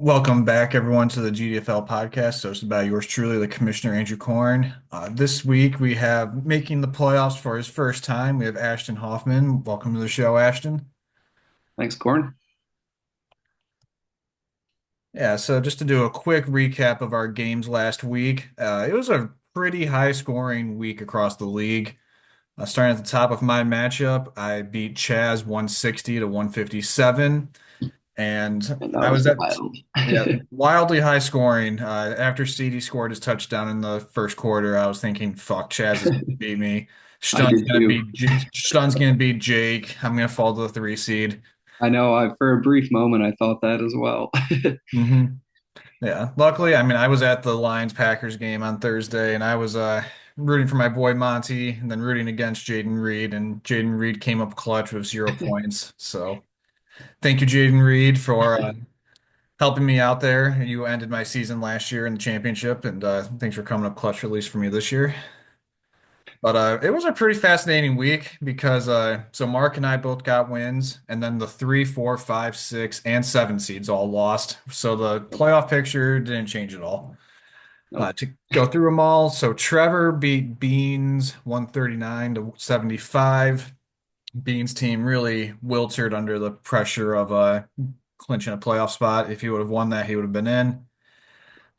Welcome back, everyone, to the GDFL podcast, hosted by yours truly, the Commissioner Andrew Korn. This week, we have making the playoffs for his first time. We have Ashton Hoffman. Welcome to the show, Ashton. Thanks, Corn. Yeah, so just to do a quick recap of our games last week, it was a pretty high-scoring week across the league. Starting at the top of my matchup, I beat Chaz 160 to 157. And And that I was was at, wild. yeah, wildly high scoring. After CD scored his touchdown in the first quarter, I was thinking, "Fuck, Chaz is gonna beat me. I did too. Stun's gonna beat Jake. I'm gonna fall to the three seed." I know. For a brief moment, I thought that as well. hmm Yeah. Luckily, I mean, I was at the Lions Packers game on Thursday, and I was rooting for my boy Monty, and then rooting against Jaden Reed, and Jaden Reed came up clutch with 0 points. So thank you, Jaden Reed, for helping me out there. You ended my season last year in the championship, and thanks for coming up clutch release for me this year. But it was a pretty fascinating week because so Mark and I both got wins, and then the three, four, five, six, and seven seeds all lost. So the playoff picture didn't change at all. Nope. To go through them all, so Trevor beat Beans 139 to 75. Beans team really wilted under the pressure of clinching a playoff spot. If he would have won that, he would have been in.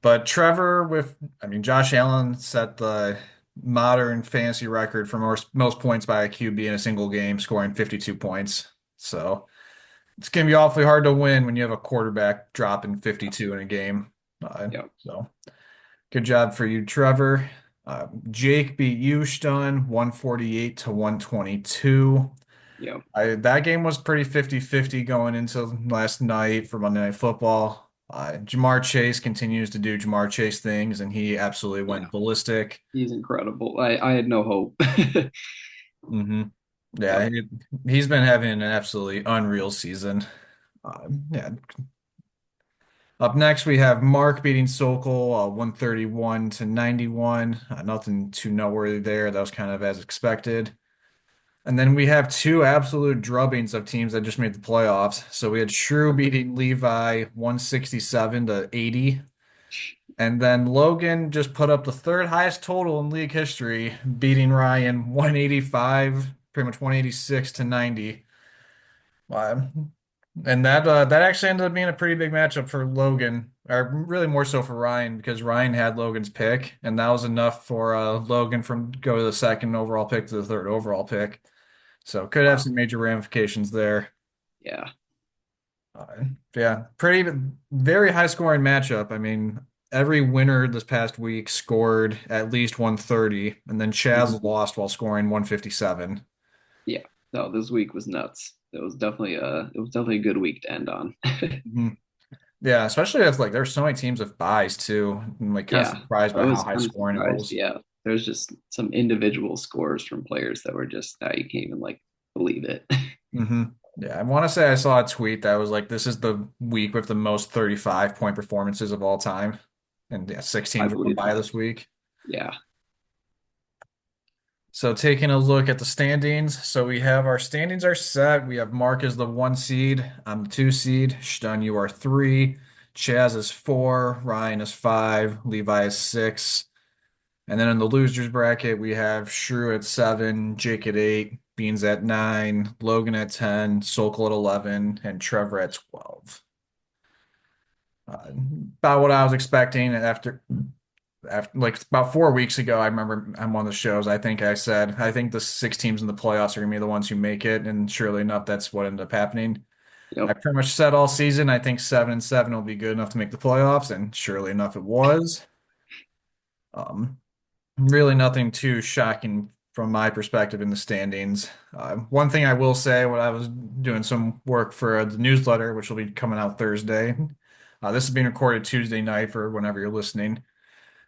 But Trevor, I mean, Josh Allen set the modern fantasy record for most points by a QB in a single game, scoring 52 points. So it's going to be awfully hard to win when you have a quarterback dropping 52 in a game. Yep. So good job for you, Trevor. Jake beat you, Stun, 148 to 122. Yep. That game was pretty 50-50 going into last night for Monday Night Football. Jamar Chase continues to do Jamar Chase things, and he absolutely Yeah. went ballistic. He's incredible. I had no hope. hmm Yep. Yeah, he's been having an absolutely unreal season. Yeah. Up next, we have Mark beating Sokol 131 to 91. Nothing too noteworthy there. That was kind of as expected. And then we have two absolute drubbings of teams that just made the playoffs. So we had Shrew beating Levi 167 to 80. And then Logan just put up the third highest total in league history, beating Ryan 185, pretty much 186 to 90. Wow. And that actually ended up being a pretty big matchup for Logan, or really more so for Ryan, because Ryan had Logan's pick, and that was enough for Logan from go to the second overall pick to the third overall pick. So could have Wow. some major ramifications there. Yeah. Uh, yeah, pretty very high scoring matchup. I mean, every winner this past week scored at least 130, and then Chaz Mhm. lost while scoring 157. Yeah. No, this week was nuts. It was definitely a good week to end on. Mhm. Yeah, especially if like there's so many teams with buys too. I'm like kind of Yeah. surprised I by how was high kind of scoring it surprised. was. Yeah. There's just some individual scores from players that were just you can't even believe it. hmm Yeah, I want to say I saw a tweet that was like, "This is the week with the most 35-point performances of all time," and yeah, six I teams were on believe bye that. this week. Yeah. So taking a look at the standings, so we have our standings are set. We have Mark as the one seed. I'm the two seed. Stun, you are three. Chaz is four. Ryan is five. Levi is six. And then in the losers bracket, we have Shrew at seven, Jake at eight, Beans at nine, Logan at 10, Sokol at 11, and Trevor at 12. About what I was expecting after like about 4 weeks ago, I remember on one of the shows, I think I said, I think the six teams in the playoffs are gonna be the ones who make it, and surely enough, that's what ended up happening. I Yep. pretty much said all season, I think 7-7 will be good enough to make the playoffs, and surely enough, it was. Um, Really nothing too shocking from my perspective in the standings. One thing I will say, when I was doing some work for the newsletter, which will be coming out Thursday, this is being recorded Tuesday night for whenever you're listening.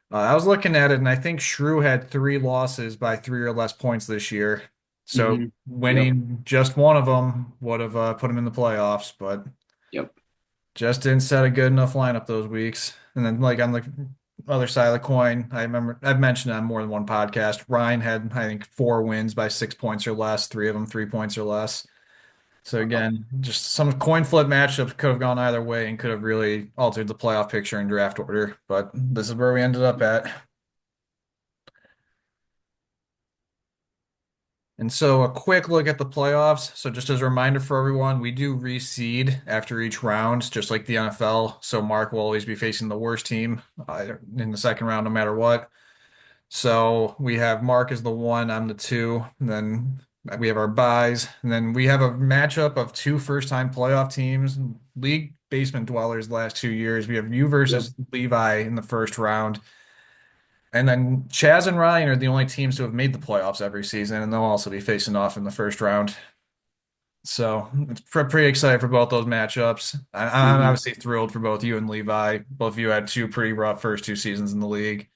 I was looking at it, and I think Shrew had three losses by three or less points this year. So Hmm. Yep. winning just one of them would have put him in the playoffs, but Yep. just didn't set a good enough lineup those weeks. And then, like on the other side of the coin, I remember I've mentioned it on more than one podcast. Ryan had, I think, four wins by 6 points or less, three of them 3 points or less. So Wow. again, just some coin flip matchups could have gone either way and could have really altered the playoff picture and draft order. But this is where we ended up at. And so a quick look at the playoffs. So just as a reminder for everyone, we do reseed after each round, just like the NFL. So Mark will always be facing the worst team in the second round, no matter what. So we have Mark as the one, I'm the two. And then we have our buys. And then we have a matchup of two first-time playoff teams, league basement dwellers the last 2 years. We have you Yep. versus Levi in the first round. And then Chaz and Ryan are the only teams who have made the playoffs every season, and they'll also be facing off in the first round. So it's pretty excited for both those matchups. I'm Hmm. obviously thrilled for both you and Levi. Both of you had two pretty rough first two seasons in the league.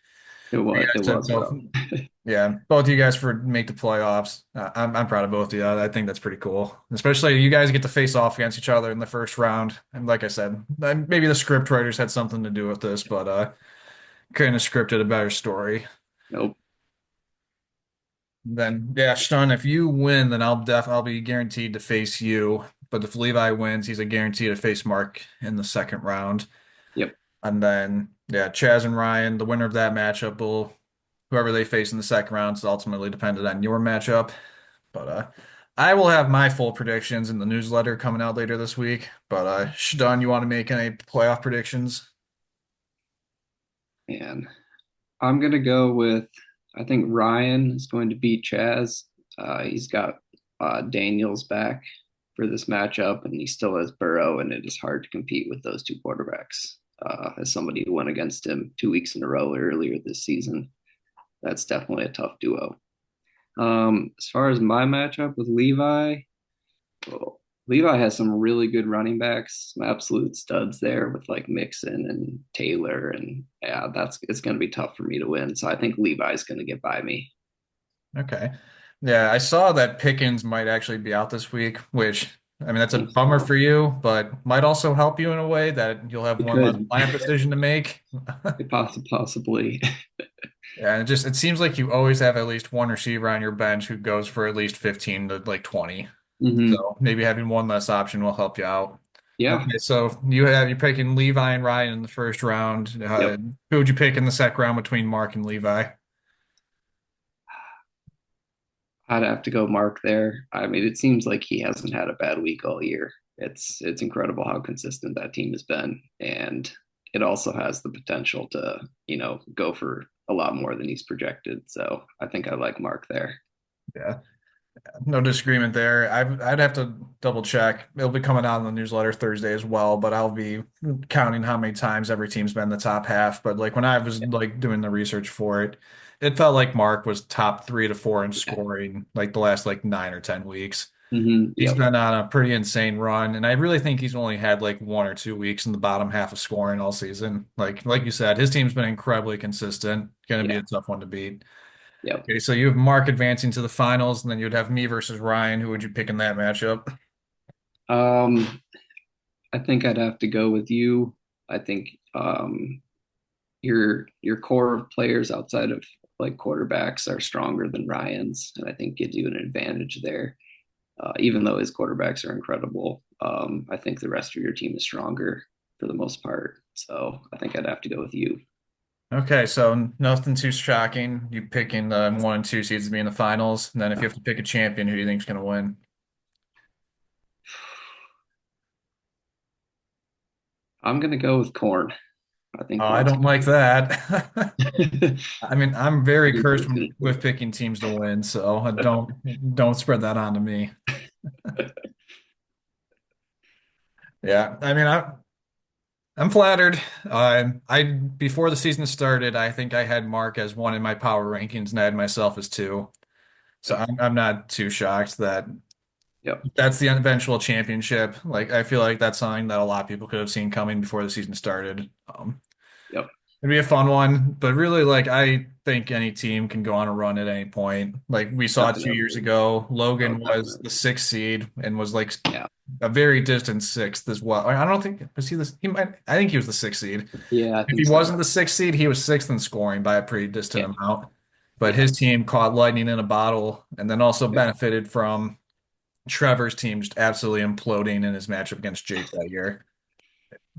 You It guys took was both, rough. yeah, both of you guys for make the playoffs. I'm proud of both of you. I think that's pretty cool. Especially you guys get to face off against each other in the first round. And like I said, maybe the script writers had something to do with this, but couldn't have scripted a better story. Nope. Then yeah, Sean, if you win, then I'll be guaranteed to face you. But if Levi wins, he's a guarantee to face Mark in the second round. Yep. And then yeah, Chaz and Ryan, the winner of that matchup will whoever they face in the second round is ultimately dependent on your matchup. But I will have my full predictions in the newsletter coming out later this week. But Sean, you want to make any playoff predictions? And I'm gonna go with I think Ryan is going to beat Chaz. He's got Daniels back for this matchup, and he still has Burrow, and it is hard to compete with those two quarterbacks. As somebody who went against him 2 weeks in a row earlier this season, that's definitely a tough duo. As far as my matchup with Levi, well, Levi has some really good running backs, some absolute studs there with like Mixon and Taylor, and yeah, that's it's going to be tough for me to win. So I think Levi's going to get by me. Okay. Yeah, I saw that Pickens might actually be out this week, which I mean that's a Think bummer so. for you, but might also help you in a way that you'll have It one less could, lineup decision to make. possibly. Yeah, and it seems like you always have at least one receiver on your bench who goes for at least 15 to like 20. Hmm. So maybe having one less option will help you out. Yeah. Okay, so you're picking Levi and Ryan in the first round. Yep. Who would you pick in the second round between Mark and Levi? I'd have to go Mark there. I mean, it seems like he hasn't had a bad week all year. It's incredible how consistent that team has been, and it also has the potential to, go for a lot more than he's projected. So I think I like Mark there. Yeah. No disagreement there. I'd have to double check. It'll be coming out in the newsletter Thursday as well, but I'll be counting how many times every team's been in the top half. But like when I was like doing the research for it, it felt like Mark was top 3 to 4 in Yeah. scoring like the last like 9 or 10 weeks. He's Yep. been on a pretty insane run, and I really think he's only had like 1 or 2 weeks in the bottom half of scoring all season. Like you said, his team's been incredibly consistent. Going to be Yeah. a tough one to beat. Yep. Okay, so you have Mark advancing to the finals, and then you'd have me versus Ryan. Who would you pick in that matchup? Um, I think I'd have to go with you. I think your core of players outside of like quarterbacks are stronger than Ryan's, and I think gives you an advantage there. Even though his quarterbacks are incredible, I think the rest of your team is stronger for the most part. So I think I'd have to go with you. Okay, so nothing too shocking. You picking the 1 and 2 seeds to be in the finals, and then if you have to pick a champion, who do you think is going to win? I'm gonna go with Corn. I think Oh, I Corn's don't like that. gonna I mean, I'm very win. cursed with picking teams to win, so don't spread that on to me. Yeah, I mean, I'm flattered. I before the season started, I think I had Mark as one in my power rankings, and I had myself as two. So Yep. I'm not too shocked that Yep. that's the eventual championship. Like I feel like that's something that a lot of people could have seen coming before the season started. Yep. It'd be a fun one, but really, like I think any team can go on a run at any point. Like we saw 2 years Definitely. ago, Oh, Logan was the definitely. sixth seed and was like Yeah. a very distant sixth as well. I don't think was he this. He might. I think he was the sixth seed. Yeah, I If think he so. wasn't the sixth seed, he was sixth in scoring by a pretty distant Yeah. amount. But Yeah. his team caught lightning in a bottle, and then also Yep. benefited from Trevor's team just absolutely imploding in his matchup against Jake that year.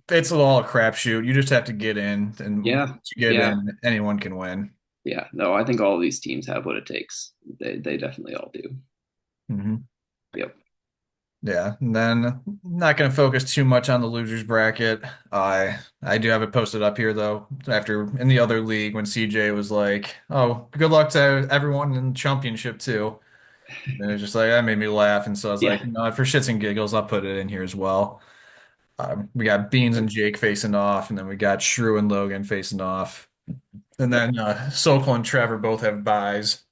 It's all a crapshoot. You just have to get in, and Yeah, once you get yeah, in, anyone can win. yeah. No, I think all of these teams have what it takes. They definitely all do. Hmm. Yep. Yeah, and then not going to focus too much on the losers bracket. I do have it posted up here though. After in the other league, when CJ was like, "Oh, good luck to everyone in the championship too," and it was just like that made me laugh, and so I was like, Yeah. you know, what, for shits and giggles, I'll put it in here as well. We got Beans and Jake facing off, and then we got Shrew and Logan facing off, and Yep. then Sokol and Trevor both have buys.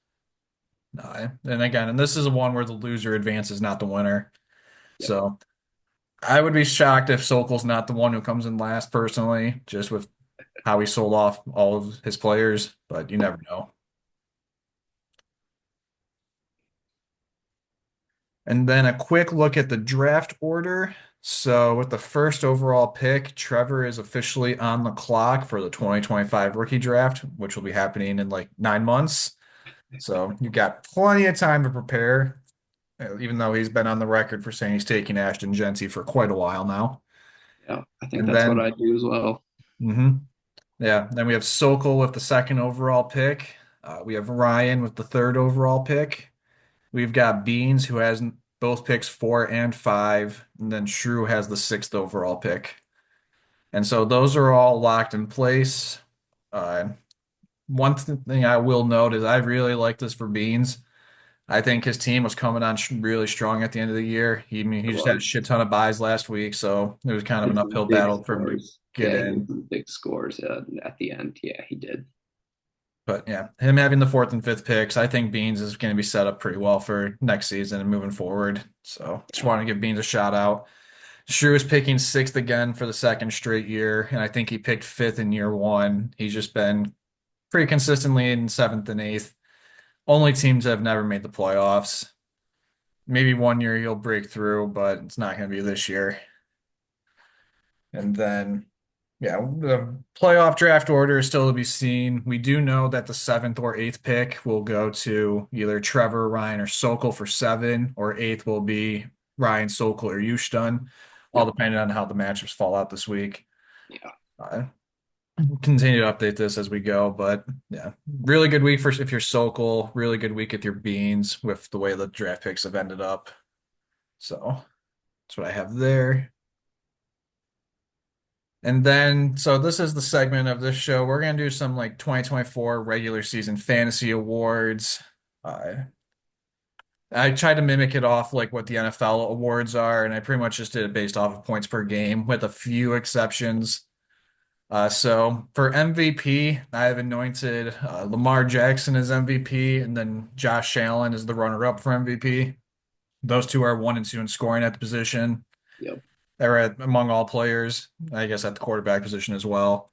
And again, and this is a one where the loser advances, not the winner. Yep. So. I would be shocked if Sokol's not the one who comes in last personally, just with how he sold off all of his players, but you never know. And then a quick look at the draft order. So with the first overall pick, Trevor is officially on the clock for the 2025 rookie draft, which will be happening in like 9 months. So you've got plenty of time to prepare, even though he's been on the record for saying he's taking Ashton for quite a while now. Yeah. I think And that's what then, I do as well. mhm. Yeah, then we have Sokol with the second overall pick. We have Ryan with the third overall pick. We've got Beans, who has both picks 4 and 5, and then Shrew has the sixth overall pick. And so those are all locked in place. Uh, one thing I will note is I really like this for Beans. I think his team was coming on really strong at the end of the year. He It just had a was. shit ton of buys last week, so it was kind of Hit an some uphill big battle for him to scores. get Yeah, he hit in. some big scores at the end. Yeah, he did. But yeah, him having the fourth and fifth picks, I think Beans is going to be set up pretty well for next season and moving forward. So just Yeah. want to give Beans a shout out. Shrew is picking sixth again for the second straight year, and I think he picked fifth in year one. He's just been pretty consistently in seventh and eighth. Only teams that have never made the playoffs. Maybe one year he'll break through, but it's not going to be this year. And then yeah, the playoff draft order is still to be seen. We do know that the seventh or eighth pick will go to either Trevor, Ryan, or Sokol for seven, or eighth will be Ryan, Sokol, or Ashton, all Yep. depending on how the matchups fall out this week. Yeah. Uh, Continue to update this as we go, but yeah, really good week for if you're Sokol, really good week if you're Beans with the way the draft picks have ended up. So that's what I have there. And then, so this is the segment of this show. We're going to do some like 2024 regular season fantasy awards. Uh, I tried to mimic it off like what the NFL awards are, and I pretty much just did it based off of points per game with a few exceptions. So for MVP, I have anointed Lamar Jackson as MVP, and then Josh Allen is the runner-up for MVP. Those two are 1 and 2 in scoring at the position. Yep. They're among all players, I guess, at the quarterback position as well.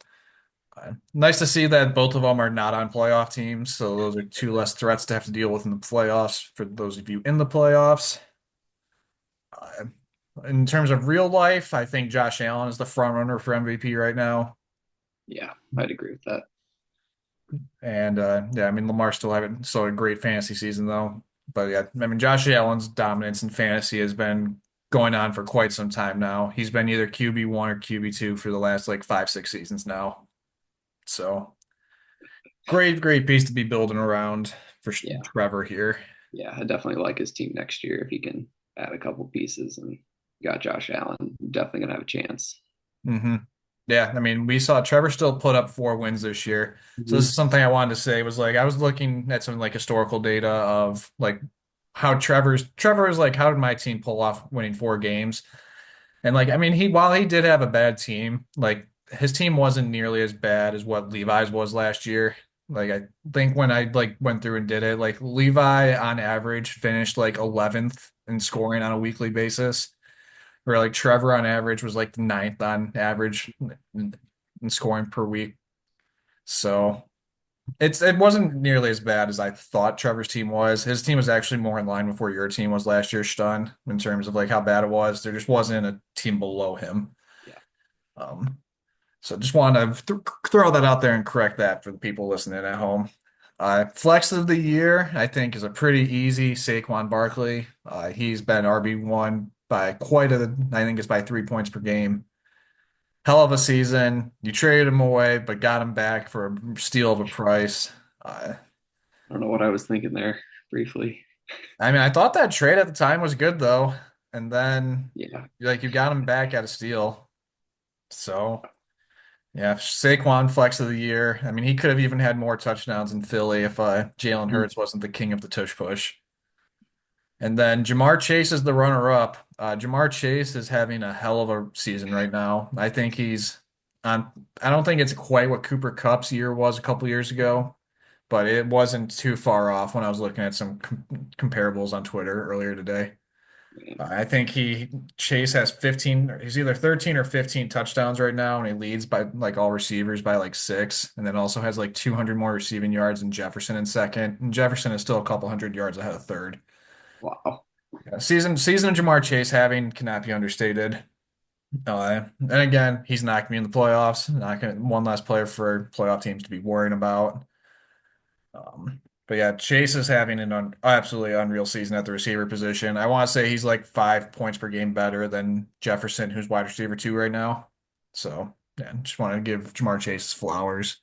Nice to see that both of them are not on playoff teams, so those are two less threats to have to deal with in the playoffs for those of you in the playoffs. Uh, in terms of real life, I think Josh Allen is the front runner for MVP right now. Yeah, I'd agree with that. And yeah, I mean Lamar still having so a great fantasy season though. But yeah, I mean Josh Allen's dominance in fantasy has been going on for quite some time now. He's been either QB1 or QB2 for the last like 5, 6 seasons now. So great piece to be building around for Yeah. Trevor here. Yeah, I definitely like his team next year if he can add a couple pieces and got Josh Allen. Definitely gonna have a chance. Hmm. Yeah, I mean, we saw Trevor still put up 4 wins this year. So this Hmm. is something I wanted to say was like I was looking at some like historical data of like how Trevor is like how did my team pull off winning 4 games? And like I mean he while he did have a bad team, like his team wasn't nearly as bad as what Levi's was last year. Like I think when I like went through and did it, like Levi on average finished like 11th in scoring on a weekly basis. Where like Trevor on average was like the ninth on average in scoring per week. So it wasn't nearly as bad as I thought Trevor's team was. His team was actually more in line with where your team was last year, Stun, in terms of like how bad it was. There just wasn't a team below him. Yeah. Um, so just wanted to throw that out there and correct that for the people listening at home. Flex of the year, I think, is a pretty easy Saquon Barkley. He's been RB1 by I think it's by 3 points per game. Hell of a season. You traded him away, but got him back for a steal of a price. Uh, I don't know what I was thinking there briefly. I mean, I thought that trade at the time was good though, and then Yeah. you got him back at a steal. So yeah, Saquon flex of the year. I mean, he could have even had more touchdowns in Philly if Jalen Mhm. Hurts wasn't the king of the tush push. And then Jamar Chase is the runner-up. Jamar Chase is having a hell of a season right now. I think he's on. I don't think it's quite what Cooper Kupp's year was a couple years ago, but it wasn't too far off when I was looking at some comparables on Twitter earlier today. I think Chase has 15, he's either 13 or 15 touchdowns right now, and he leads by like all receivers by like six, and then also has like 200 more receiving yards than Jefferson in second. And Jefferson is still a couple hundred yards ahead of third. Wow. Yeah, season of Jamar Chase having cannot be understated. And again, he's not going to be in the playoffs. Not going one less player for playoff teams to be worrying about. But yeah, Chase is having an absolutely unreal season at the receiver position. I want to say he's like 5 points per game better than Jefferson, who's wide receiver two right now. So yeah, just want to give Jamar Chase his flowers.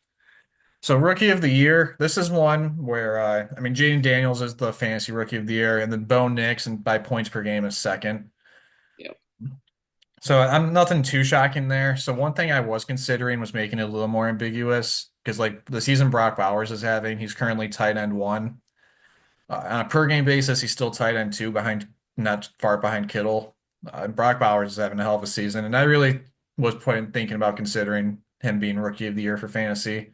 So rookie of the year, this is one where I mean Jaden Daniels is the fantasy rookie of the year, and then Bo Nix and by points per game is second. Yep. So I'm nothing too shocking there. So one thing I was considering was making it a little more ambiguous because like the season Brock Bowers is having, he's currently tight end one. On a per game basis, he's still tight end two behind, not far behind Kittle. Brock Bowers is having a hell of a season, and I really was thinking about considering him being rookie of the year for fantasy.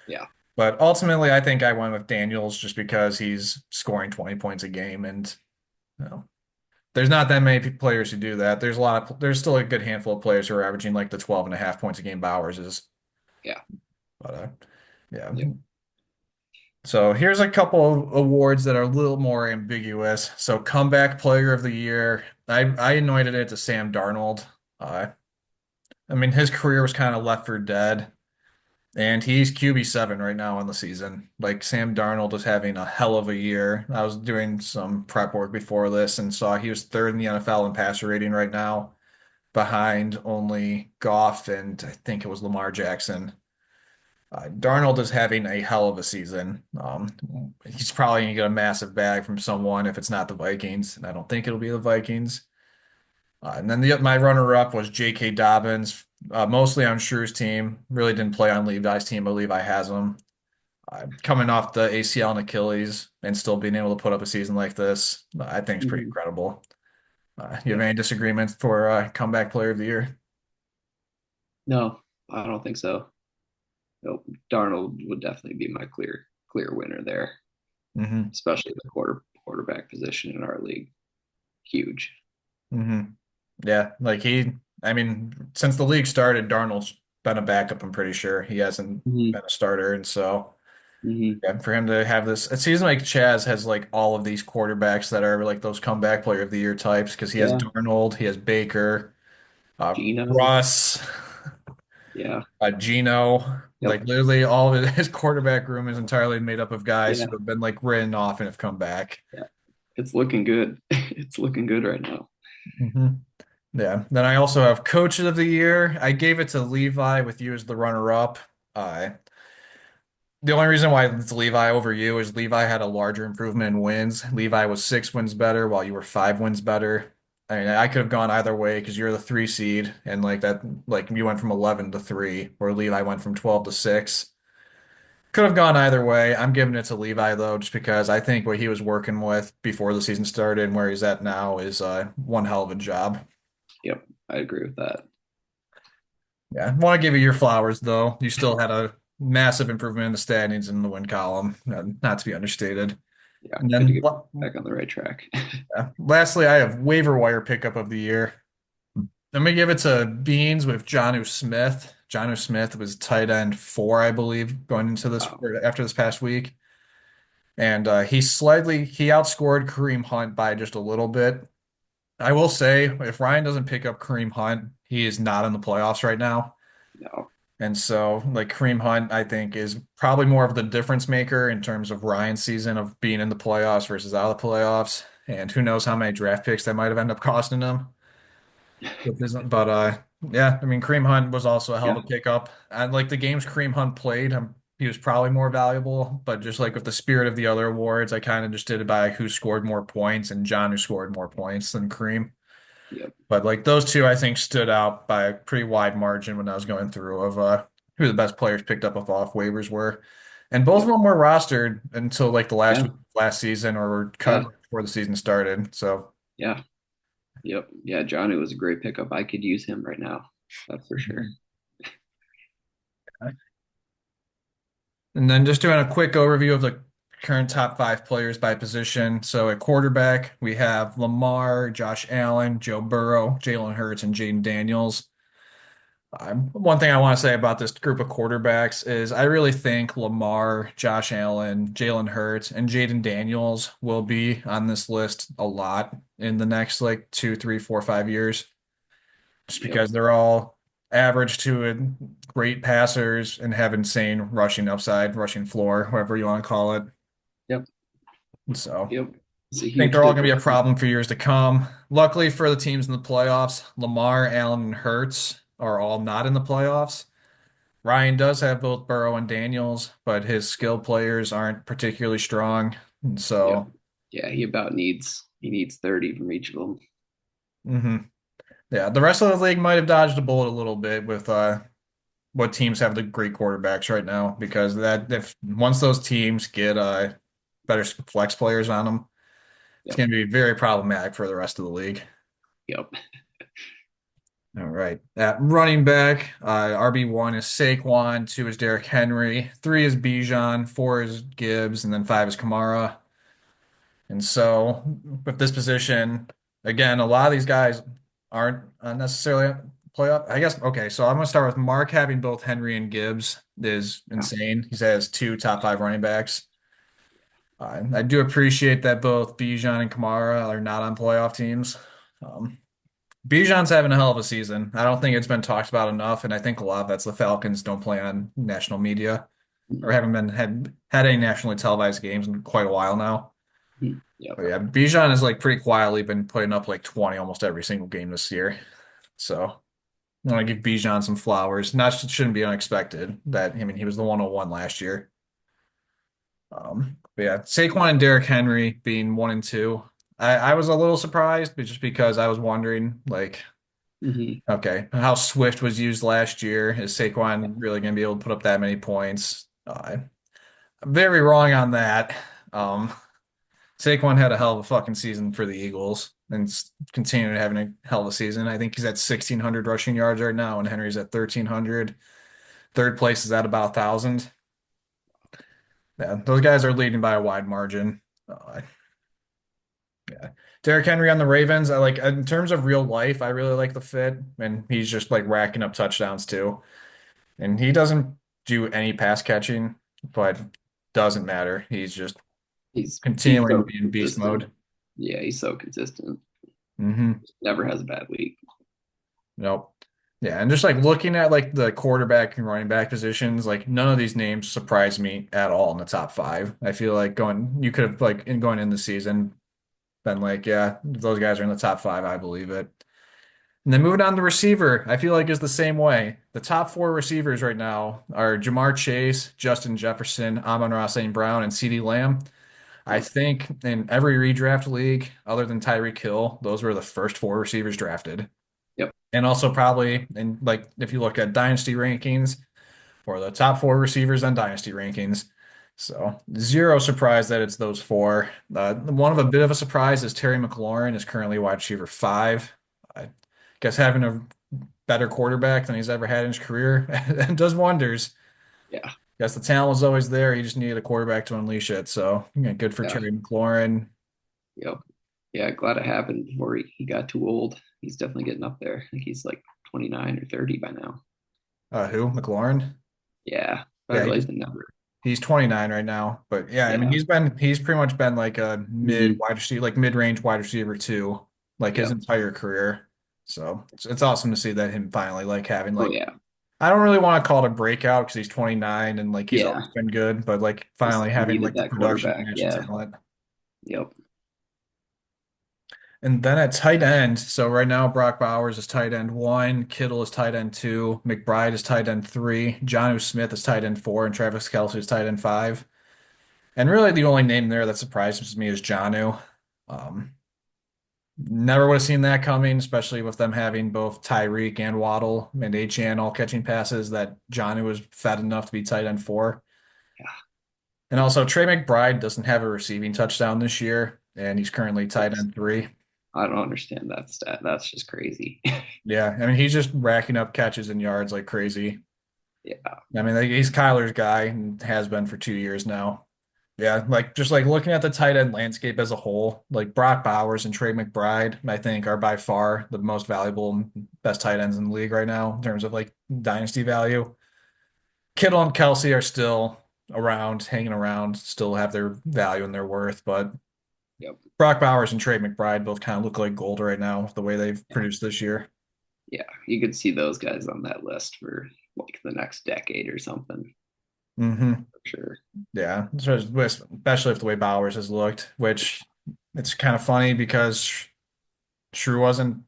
Yeah. But ultimately, I think I went with Daniels just because he's scoring 20 points a game, and you know, there's not that many players who do that. There's still a good handful of players who are averaging like the 12 and a half points a game Bowers is. Yeah. But yeah. Yep. So here's a couple of awards that are a little more ambiguous. So comeback player of the year, I anointed it to Sam Darnold. Uh, I mean his career was kind of left for dead, and he's QB7 right now in the season. Like Sam Darnold is having a hell of a year. I was doing some prep work before this and saw he was third in the NFL in passer rating right now, behind only Goff and I think it was Lamar Jackson. Darnold is having a hell of a season. He's probably going to get a massive bag from someone if it's not the Vikings, and I don't think it'll be the Vikings. And then my runner-up was J.K. Dobbins, mostly on Shrew's team. Really didn't play on Levi's team, but Levi has him. Coming off the ACL and Achilles and still being able to put up a season like this, I think is pretty Hmm. incredible. You have Yep. any disagreements for comeback player of the year? No, I don't think so. Nope. Darnold would definitely be my clear winner there, Hmm. especially the quarterback position in our league. Huge. Hmm. Yeah, I mean, since the league started, Darnold's been a backup, I'm pretty sure. He hasn't Hmm. been a starter. And so, Hmm. yeah, for him to have this, it seems like Chaz has like all of these quarterbacks that are like those comeback player of the year types because he has Yeah. Darnold, he has Baker, Gino. Russ, Yeah. Gino. Yep. Like literally all of his quarterback room is entirely made up of guys Yeah. who have been like written off and have come back. Yeah. It's looking good. It's looking good right now. Hmm. Yeah. Then I also have coach of the year. I gave it to Levi with you as the runner-up. Uh, the only reason why it's Levi over you is Levi had a larger improvement in wins. Levi was 6 wins better while you were 5 wins better. I mean, I could have gone either way because you're the three seed and like that, like you went from 11 to three, where Levi went from 12 to six. Could have gone either way. I'm giving it to Levi though, just because I think what he was working with before the season started and where he's at now is one hell of a job. Yep. I agree with that. Yeah, I want to give you your flowers though. You still had a massive improvement in the standings in the win column, not to be understated. Yeah. And Good to then get back on the right track. lastly, I have waiver wire pickup of the year. I'm gonna give it to Beans with Jonnu Smith. Jonnu Smith was tight end four, I believe, going into this Wow. or after this past week, and he outscored Kareem Hunt by just a little bit. I will say, if Ryan doesn't pick up Kareem Hunt, he is not in the playoffs right now. No. And so, like Kareem Hunt, I think, is probably more of the difference maker in terms of Ryan's season of being in the playoffs versus out of the playoffs. And who knows how many draft picks that might have ended up costing him. But yeah, I mean, Kareem Hunt was also a hell of Yeah, a pickup. And like the games Kareem Hunt played, he was probably more valuable. But just like with the spirit of the other awards, I kind of just did it by who scored more points and John who scored more points than Kareem. yep, But like those two, I think stood out by a pretty wide margin when I was going through of who the best players picked up off waivers were, and both of yep, them were rostered until like the last yeah, week of last season or were cut yeah, right before the season started. So, yeah, yep, yeah. Johnny was a great pickup. I could use him right now. That's for sure. Mhm. And then just doing a quick overview of the current top five players by position. So at quarterback, we have Lamar, Josh Allen, Joe Burrow, Jalen Hurts, and Jaden Daniels. One thing I want to say about this group of quarterbacks is I really think Lamar, Josh Allen, Jalen Hurts, and Jaden Daniels will be on this list a lot in the next like 2, 3, 4, 5 years, just Yep, because they're all average to great passers and have insane rushing upside, rushing floor, whatever you want to call it. yep, So yep. It's a I think they're huge all going to be a difference. problem for years to come. Luckily for the teams in the playoffs, Lamar, Allen, and Hurts are all not in the playoffs. Ryan does have both Burrow and Daniels, but his skill players aren't particularly strong. And Yep. so, Yeah, he needs 30 from each of them. mhm. Yeah, the rest of the league might have dodged a bullet a little bit with what teams have the great quarterbacks right now, because that if once those teams get better flex players on them, it's Yep. going to be very problematic for the rest of the league. Yep. All right. At running back, RB1 is Saquon, two is Derrick Henry, three is Bijan, four is Gibbs, and then five is Kamara. And so with this position, again, a lot of these guys aren't necessarily playoff. I guess, okay, so I'm going to start with Mark having both Henry and Gibbs is Yeah. insane. He has two top five running backs. I do appreciate that both Bijan and Kamara are not on playoff teams. Um, Bijan's having a hell of a season. I don't think it's been talked about enough, and I think a lot of that's the Falcons don't play on national media or Mhm. haven't been had any nationally televised games in quite a while now. Mhm. Yep. But yeah, Bijan has like pretty quietly been putting up like 20 almost every single game this year. So I want to give Bijan some flowers. Not shouldn't be unexpected that I mean he was the 101 last year. But yeah, Saquon and Derrick Henry being one and two. I was a little surprised, but just because I was wondering, like, Hmm. okay, how Swift was used last year. Is Saquon really going to be able to put up that many points? I'm very wrong on that. Um, Saquon had a hell of a fucking season for the Eagles and continuing having a hell of a season. I think he's at 1,600 rushing yards right now, and Henry's at 1,300. Third place is at about 1,000. Yeah, those guys are leading by a wide margin. Yeah. Derrick Henry on the Ravens, I like in terms of real life, I really like the fit, and he's just like racking up touchdowns too. And he doesn't do any pass catching, but doesn't matter. He's just He's continuing to so be in beast consistent. mode. Yeah, he's so consistent. Hmm. Never has a bad week. Nope. Yeah, and just like looking at like the quarterback and running back positions, like none of these names surprise me at all in the top five. I feel like you could have like in going in the season been like, yeah, if those guys are in the top five. I believe it. And then moving on to receiver, I feel like is the same way. The top four receivers right now are Jamar Chase, Justin Jefferson, Amon-Ra St. Brown, and CeeDee Lamb. I Yep. think in every redraft league, other than Tyreek Hill, those were the first four receivers drafted. Yep. And also probably in like if you look at dynasty rankings or the top four receivers on dynasty rankings. So zero surprise that it's those four. One of a bit of a surprise is Terry McLaurin is currently wide receiver five. I guess having a better quarterback than he's ever had in his career does wonders. Yeah. Guess the talent was always there. He just needed a quarterback to unleash it. So yeah, good for Yeah. Terry McLaurin. Yep. Yeah. Glad it happened before he got too old. He's definitely getting up there. I think he's like 29 or 30 by now. Who? McLaurin? Yeah. Yeah, Better late than never. he's 29 right now. But yeah, I mean Yeah. he's pretty much been like a mid Hmm. wide receiver, like mid-range wide receiver too, like his Yep. entire career. So it's awesome to see that him finally like having Oh like yeah. I don't really want to call it a breakout because he's 29 and like he's Yeah, always been good, but like just finally having needed like the that production to quarterback. match the Yeah. talent. Yep. And then at tight end, so right now Brock Bowers is tight end one, Kittle is tight end two, McBride is tight end three, Jonnu Smith is tight end four, and Travis Kelce is tight end five. And really the only name there that surprises me is Jonnu. Um, Never would have seen that coming, especially with them having both Tyreek and Waddle and Achane all catching passes that Jonnu was fed enough to be tight end four. Yeah. And also Trey McBride doesn't have a receiving touchdown this year, and he's currently tight That's end three. I don't understand that stat. That's just crazy. Yeah, I mean he's just racking up catches and yards like crazy. Yeah. I mean like, he's Kyler's guy and has been for 2 years now. Yeah, like just like looking at the tight end landscape as a whole, like Brock Bowers and Trey McBride, I think are by far the most valuable and best tight ends in the league right now in terms of like dynasty value. Kittle and Kelsey are still around, hanging around, still have their value and their worth, but Yep. Brock Bowers and Trey McBride both kind of look like gold right now with the way they've Yeah. produced this year. Yeah. You could see those guys on that list for like the next decade or something Hmm. for sure. Yeah, especially if the way Bowers has looked, which it's kind of funny because Shrew wasn't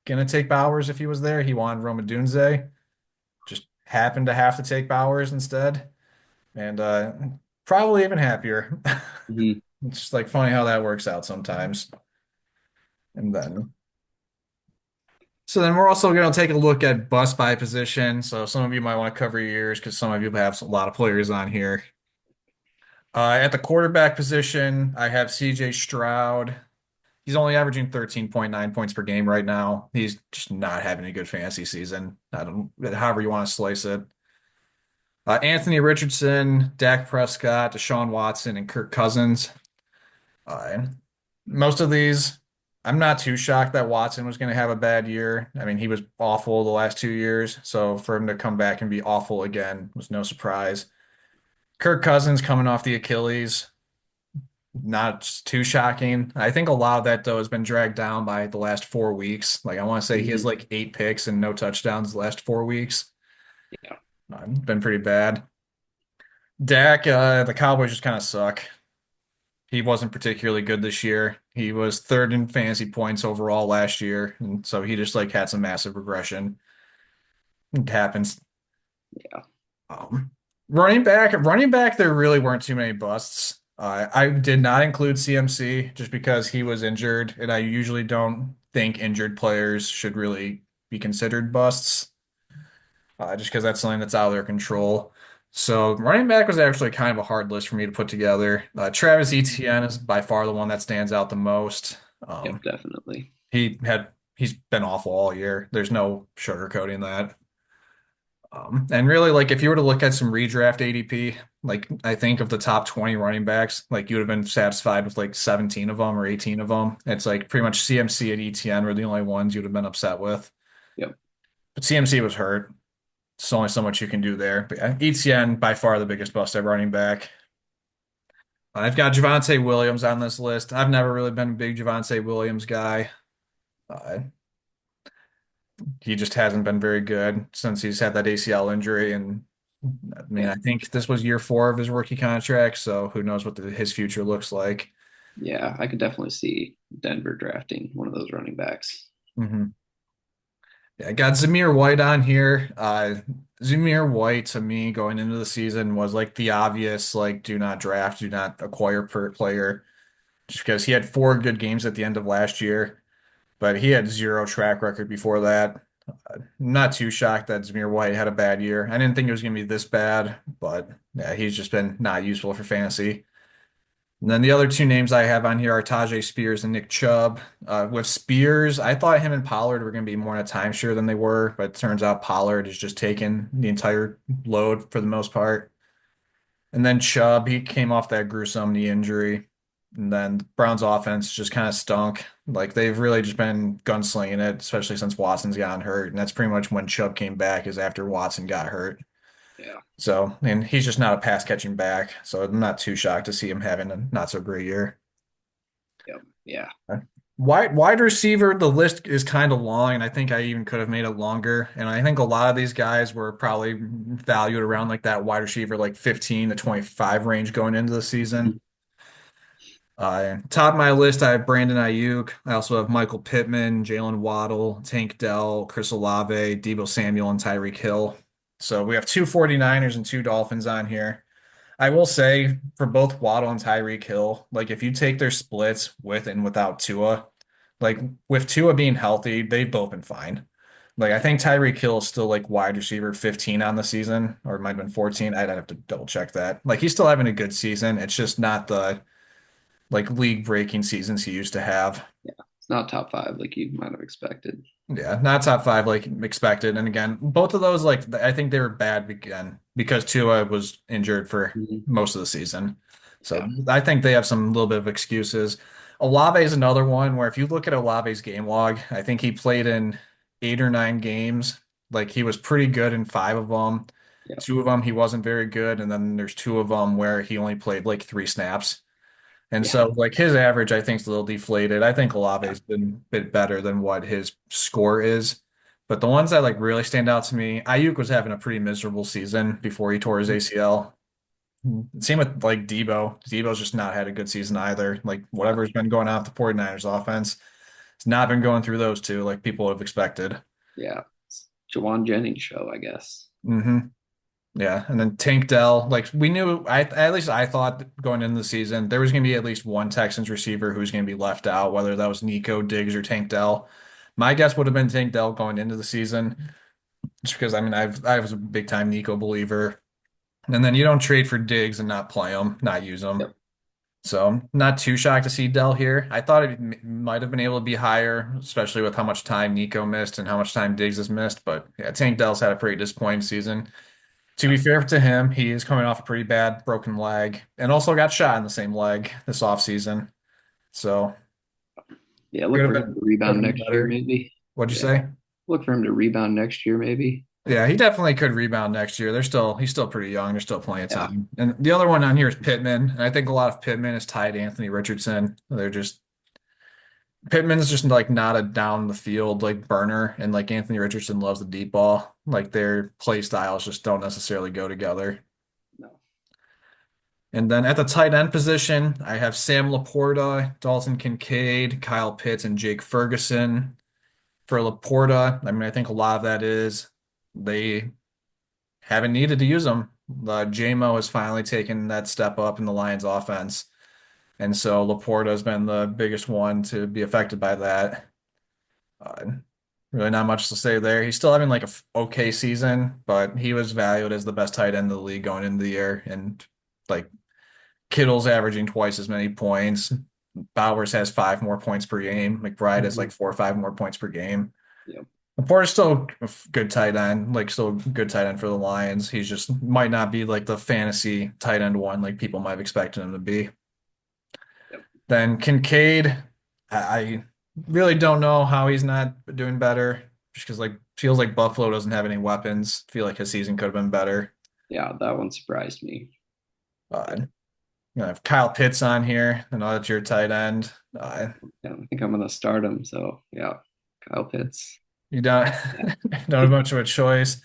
gonna take Bowers if he was there. He wanted Roma Dunze, just happened to have to take Bowers instead, and probably even happier. Hmm. It's just like funny how that works out sometimes. And then, so then we're also going to take a look at bust by position. So some of you might want to cover your ears because some of you have a lot of players on here. At the quarterback position, I have CJ Stroud. He's only averaging 13.9 points per game right now. He's just not having a good fantasy season. I don't, however you want to slice it. Anthony Richardson, Dak Prescott, Deshaun Watson, and Kirk Cousins. Uh, Most of these, I'm not too shocked that Watson was going to have a bad year. I mean, he was awful the last 2 years, so for him to come back and be awful again was no surprise. Kirk Cousins coming off the Achilles, not too shocking. I think a lot of that though has been dragged down by the last 4 weeks. Like I want to say he has Hmm. like 8 picks and no touchdowns the last 4 weeks. Yeah. Been pretty bad. Dak, the Cowboys just kind of suck. He wasn't particularly good this year. He was third in fantasy points overall last year, and so he just like had some massive regression. It happens. Yeah. Um, running back, there really weren't too many busts. I did not include CMC just because he was injured, and I usually don't think injured players should really be considered busts, just because that's something that's out of their control. So running back was actually kind of a hard list for me to put together. Travis Etienne is by far the one that stands out the most. Yep. Um, Definitely. he's been awful all year. There's no sugarcoating that. And really, like if you were to look at some redraft ADP, like I think of the top 20 running backs, like you would have been satisfied with like 17 of them or 18 of them. It's like pretty much CMC and ETN were the only ones you'd have been upset with. Yep. But CMC was hurt. There's only so much you can do there. But yeah, ETN by far the biggest bust at running back. I've got Javonte Williams on this list. I've never really been a big Javonte Williams guy. Uh, he just hasn't been very good since he's had that ACL injury. And I mean, Yeah. I think this was year four of his rookie contract, so who knows what his future looks like. Yeah. I could definitely see Denver drafting one of those running backs. Hmm. Yeah, I got Zamir White on here. Zamir White to me going into the season was like the obvious, like do not draft, do not acquire per player, just because he had 4 good games at the end of last year, but he had zero track record before that. Not too shocked that Zamir White had a bad year. I didn't think it was going to be this bad, but yeah, he's just been not useful for fantasy. And then the other two names I have on here are Tajay Spears and Nick Chubb. With Spears, I thought him and Pollard were going to be more in a timeshare than they were, but it turns out Pollard is just taking the entire load for the most part. And then Chubb, he came off that gruesome knee injury. And then the Browns offense just kind of stunk. Like they've really just been gunslinging it, especially since Watson's gotten hurt. And that's pretty much when Chubb came back, is after Watson got hurt. Yeah. So, and he's just not a pass catching back. So I'm not too shocked to see him having a not so great year. Yep. Yeah. Wide receiver, the list is kind of long, and I think I even could have made it longer. And I think a lot of these guys were probably valued around like that wide receiver, like 15 to 25 range going into the season. Mhm. Top of my list, I have Brandon Ayuk. I also have Michael Pittman, Jalen Waddle, Tank Dell, Chris Olave, Deebo Samuel, and Tyreek Hill. So we have two 49ers and two Dolphins on here. I will say for both Waddle and Tyreek Hill, like if you take their splits with and without Tua, like with Tua being healthy, they've both been fine. Like I think Tyreek Hill is still like wide receiver 15 on the season, or it might have been 14. I'd have to double check that. Like he's still having a good season. It's just not the like league breaking seasons he used to have. Yeah, it's not top five like you might have expected. Yeah, not top five like expected. And again, both of those like I think they were bad again because Tua was injured for Mhm. most of the season. Yeah, So I think they have some little bit of excuses. Olave is another one where if you look at Olave's game log, I think he played in 8 or 9 games. Like he was pretty good in 5 of them. yeah, 2 of them he wasn't very good, and then there's 2 of them where he only played like 3 snaps. And yeah, so, like his average, I think is a little deflated. I think yeah. Olave's been a bit better than what his score is. But the ones that like really stand out to me, Ayuk was having a pretty miserable season before he tore his ACL. Same with like Debo. Debo's just not had a good season either. Like No, whatever's been going on with the 49ers offense, it's not been going through those two like people have expected. yeah. It's Jawan Jennings show, I guess. hmm Yeah, and then Tank Dell, like we knew, I at least I thought going into the season there was going to be at least one Texans receiver who's going to be left out, whether that was Nico Diggs or Tank Dell. My guess would have been Tank Dell going into the season, just because I mean I was a big time Nico believer, and then you don't trade for Diggs and not play him, not use him. Yep. So I'm not too shocked to see Dell here. I thought it might have been able to be higher, especially with how much time Nico missed and how much time Diggs has missed. But yeah, Tank Dell's had a pretty disappointing season. To Yeah. be fair to him, he is coming off a pretty bad broken leg and also got shot in the same leg this offseason. So Yeah, could look have for him been to could rebound have been next year, better. maybe. What'd you Yeah. say? Look for him to rebound next year, maybe. Yeah, he definitely could rebound next year. He's still pretty young. There's still plenty of Yeah. time. And the other one on here is Pittman. And I think a lot of Pittman is tied to Anthony Richardson. They're just Pittman's just like not a down the field like burner, and like Anthony Richardson loves the deep ball. Like their play styles just don't necessarily go together. No. And then at the tight end position, I have Sam Laporta, Dalton Kincaid, Kyle Pitts, and Jake Ferguson. For Laporta, I mean, I think a lot of that is they haven't needed to use him. JMO has finally taken that step up in the Lions offense. And so Laporta has been the biggest one to be affected by that. Uh, really not much to say there. He's still having like a okay season, but he was valued as the best tight end in the league going into the year. And like Kittle's averaging twice as many points. Bowers has 5 more points per game. McBride has Mhm. like 4 or 5 more points per game. Yep. Laporta's still a good tight end, like still a good tight end for the Lions. He's just might not be like the fantasy tight end one like people might have expected him to be. Yep. Then Kincaid, I really don't know how he's not doing better, just because like feels like Buffalo doesn't have any weapons. Feel like his season could have been better. Yeah, that one surprised me. Uh, I have Kyle Pitts on here. I know that's your tight end. Yeah, I think I'm gonna start him. So yeah, Kyle Pitts. You don't Yeah. don't have much of a choice.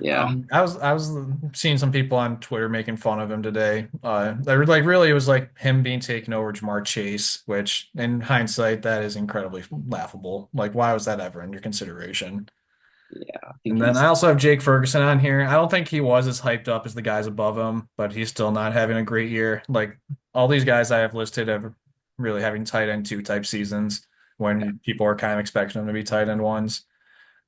Yeah. I was seeing some people on Twitter making fun of him today. They were like really it was like him being taken over Jamar Chase, which in hindsight that is incredibly laughable. Like why was that ever under consideration? Yeah. I think And then I he's also have Jake Ferguson on here. I don't think he was as hyped up as the guys above him, but he's still not having a great year. Like all these guys I have listed have really having tight end two type seasons yeah. when people are kind of expecting them to be tight end ones.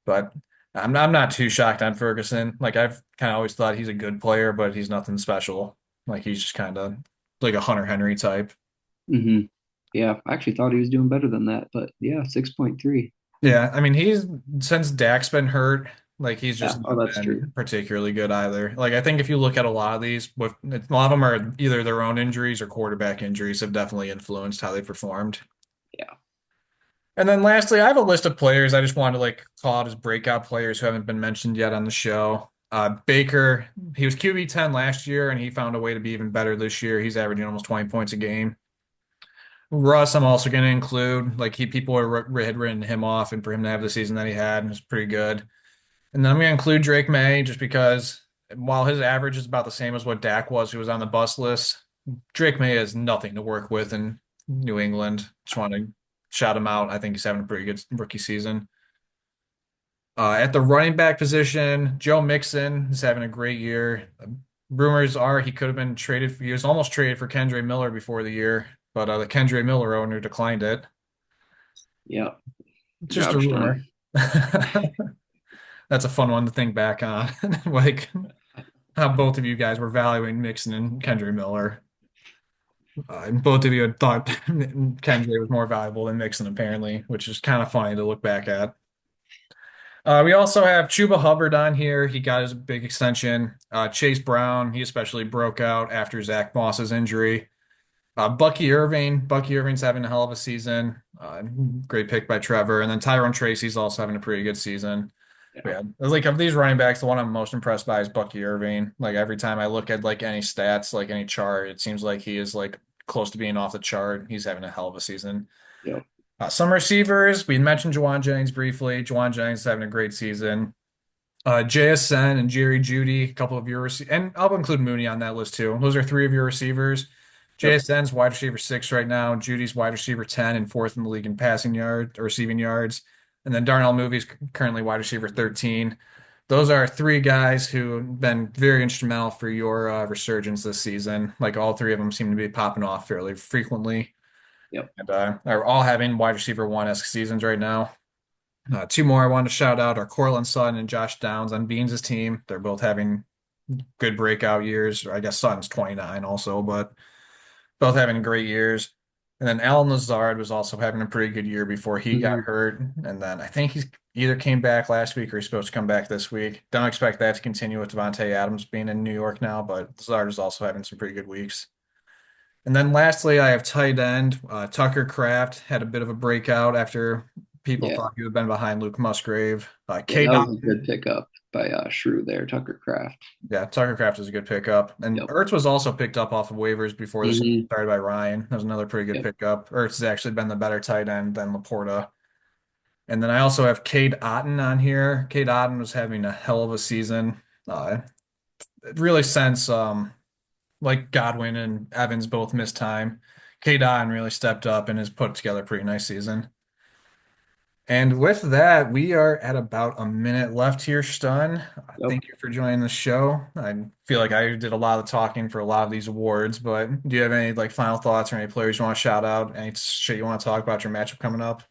But I'm not too shocked on Ferguson. Like I've kind of always thought he's a good player, but he's nothing special. Like he's just kind of like a Hunter Henry type. hmm Yeah. I actually thought he was doing better than that, but yeah, 6.3. Yeah, I mean he's since Dak's been hurt, like he's Yeah. just Oh, not that's true. been particularly good either. Like I think if you look at a lot of these, with a lot of them are either their own injuries or quarterback injuries have definitely influenced how they performed. Yeah. And then lastly, I have a list of players I just wanted to like call out as breakout players who haven't been mentioned yet on the show. Baker, he was QB 10 last year and he found a way to be even better this year. He's averaging almost 20 points a game. Russ, I'm also going to include. Like people had written him off, and for him to have the season that he had was pretty good. And then I'm going to include Drake May just because while his average is about the same as what Dak was, who was on the bus list, Drake May has nothing to work with in New England. Just want to shout him out. I think he's having a pretty good rookie season. At the running back position, Joe Mixon is having a great year. Rumors are he could have been traded. He was almost traded for Kendre Miller before the year, but the Kendre Miller owner declined it. Yep. Just a Job done. rumor. That's a fun one to think back on. Like how both of you guys were valuing Mixon and Kendre Miller. And both of you had thought Kendre was more valuable than Mixon, apparently, which is kind of funny to look back at. We also have Chuba Hubbard on here. He got his big extension. Chase Brown, he especially broke out after Zach Moss's injury. Bucky Irving, Bucky Irving's having a hell of a season. Great pick by Trevor. And then Tyrone Tracy's also having a pretty good season. But Yeah. yeah, like of these running backs, the one I'm most impressed by is Bucky Irving. Like every time I look at like any stats, like any chart, it seems like he is like close to being off the chart. He's having a hell of a season. Yep. Some receivers, we mentioned Juwan Jennings briefly. Juwan Jennings is having a great season. JSN and Jerry Judy, a couple of your and I'll include Mooney on that list too. Those are three of your receivers. Yep. JSN's wide receiver 6 right now. Judy's wide receiver 10 and fourth in the league in passing yards or receiving yards. And then Darnell Mooney's currently wide receiver 13. Those are three guys who have been very instrumental for your resurgence this season. Like all three of them seem to be popping off fairly frequently, Yep. and are all having wide receiver one-esque seasons right now. Two more I wanted to shout out are Cortland Sutton and Josh Downs on Beans' team. They're both having good breakout years. I guess Sutton's 29 also, but both having great years. And then Alan Lazard was also having a pretty good year before he got Hmm. hurt. And then I think he's either came back last week or he's supposed to come back this week. Don't expect that to continue with Devontae Adams being in New York now, but Lazard is also having some pretty good weeks. And then lastly, I have tight end. Tucker Kraft had a bit of a breakout after people Yeah. thought he would have been behind Luke Musgrave. Yeah. K. That Dot, was a good pickup by Shrew there, Tucker Craft. yeah, Tucker Kraft is a good pickup. And Yep. Ertz was also picked up off of waivers before the season Hmm. started by Ryan. That was another pretty good Yep. pickup. Ertz has actually been the better tight end than Laporta. And then I also have Cade Otton on here. Cade Otton was having a hell of a season. Uh, really since like Godwin and Evans both missed time. Cade Otton really stepped up and has put together a pretty nice season. And with that, we are at about a minute left here, Stun. Yep. Thank you for joining the show. I feel like I did a lot of talking for a lot of these awards, but do you have any like final thoughts or any players you want to shout out? Any shit you want to talk about your matchup coming up?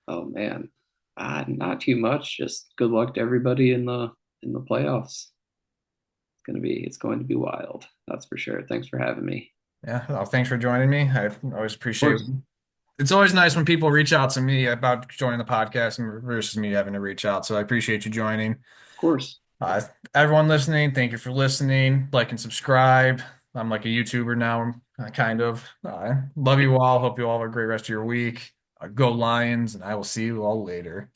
Oh man. Not too much. Just good luck to everybody in the playoffs. It's going to be wild. That's for sure. Thanks for having me. Yeah, well, thanks for joining me. I always Of appreciate course. it's always nice when people reach out to me about joining the podcast and versus me having to reach out. So I appreciate you joining. Of course. Uh, Everyone listening, thank you for listening. Like and subscribe. I'm like a YouTuber now, kind of. Love you all. Hope you all have a great rest of your week. Go Lions, and I will see you all later.